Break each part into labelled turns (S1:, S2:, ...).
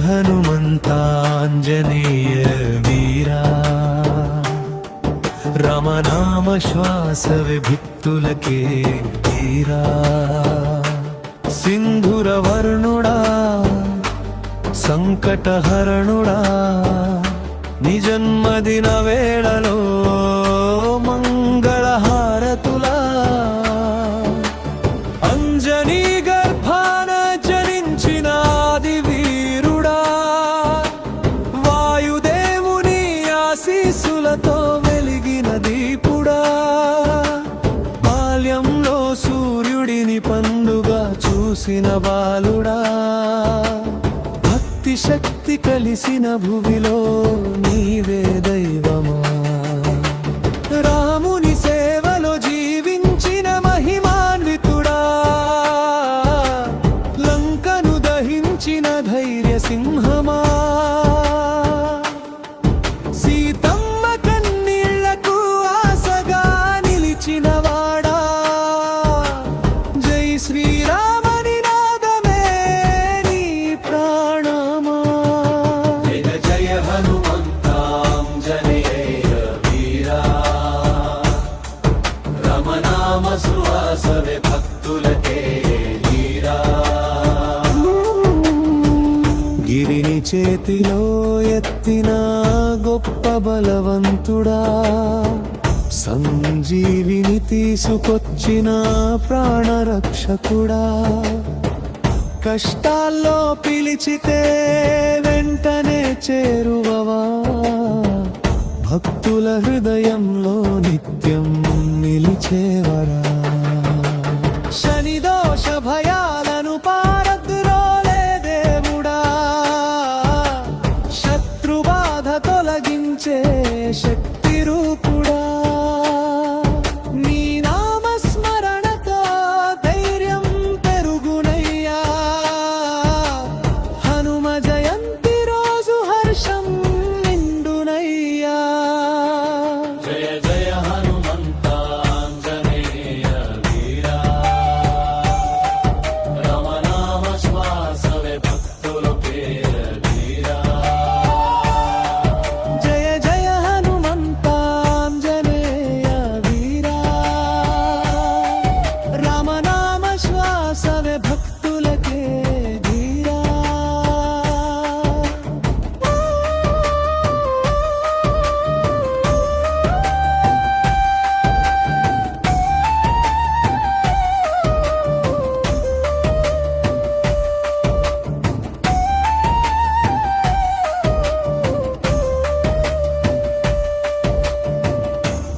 S1: హనుమంతాంజనేయ వీరా రామనామ శ్వాస విభిత్తులకే వీరా సింధుర వర్ణుడా సంకటహరణుడా నిజన్మదిన వేళలో మంగళహారతులా అంజనీ గర్భాన జనించిన ఆది వీరుడా వాయుదేవుని ఆశీస్సులతో వెలిగిన దీపుడా బాల్యంలో సూర్యుడిని పండుగ చూసిన బాలుడా భక్తి శక్తి కలిసిన భువిలో నీవే దైవమా రాముని సేవలో జీవించిన మహిమాన్వితుడా లంకను దహించిన ధైర్య సింహమా సీతమ్మ కన్నీళ్లకు ఆశగా నిలిచిన వాడా జై శ్రీరామని నాదమే నీ ప్రాణమా జయ జయ హనుమంతాంజనేయ వీరా రమనామ సువాసవే భక్తులకే వీరా గిరిని చేతిలో ఎత్తిన గొప్ప బలవంతుడా సంజీవిని తీసుకొచ్చిన ప్రాణరక్షకుడా కష్టాల్లో పిలిచితే వెంటనే చేరువవా భక్తుల హృదయంలో నిత్యం నిలిచేవరా శనిదోష భయాలను పారద్రోలే దేవుడా శత్రుబాధ తొలగించే శక్తి రూపుడా నీ నామస్మరణతో ధైర్యం పెరుగునయ్యా హనుమ జయంతి రోజు హర్షం నిండునయ్యా జయ జయ హనుమంతాంజనేయ వీరా రమనామ శ్వాసవే భక్తులకే వీరా జయ జయ హనుమంతాంజనేయ వీరా రామనామ శ్వాసవే భక్తులకే వీరా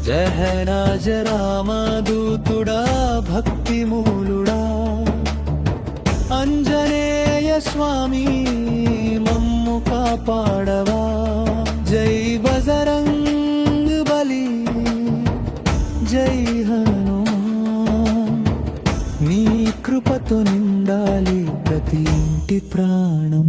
S1: జహరాజ రామదూతుడా భక్తి మూలుడా అంజనేయ స్వామి మమ్ము కాపాడవా జై బజరంగ్ బలి జై హనుమాన్ నీ కృపతో నిండాలి ప్రతి ఇంటి ప్రాణం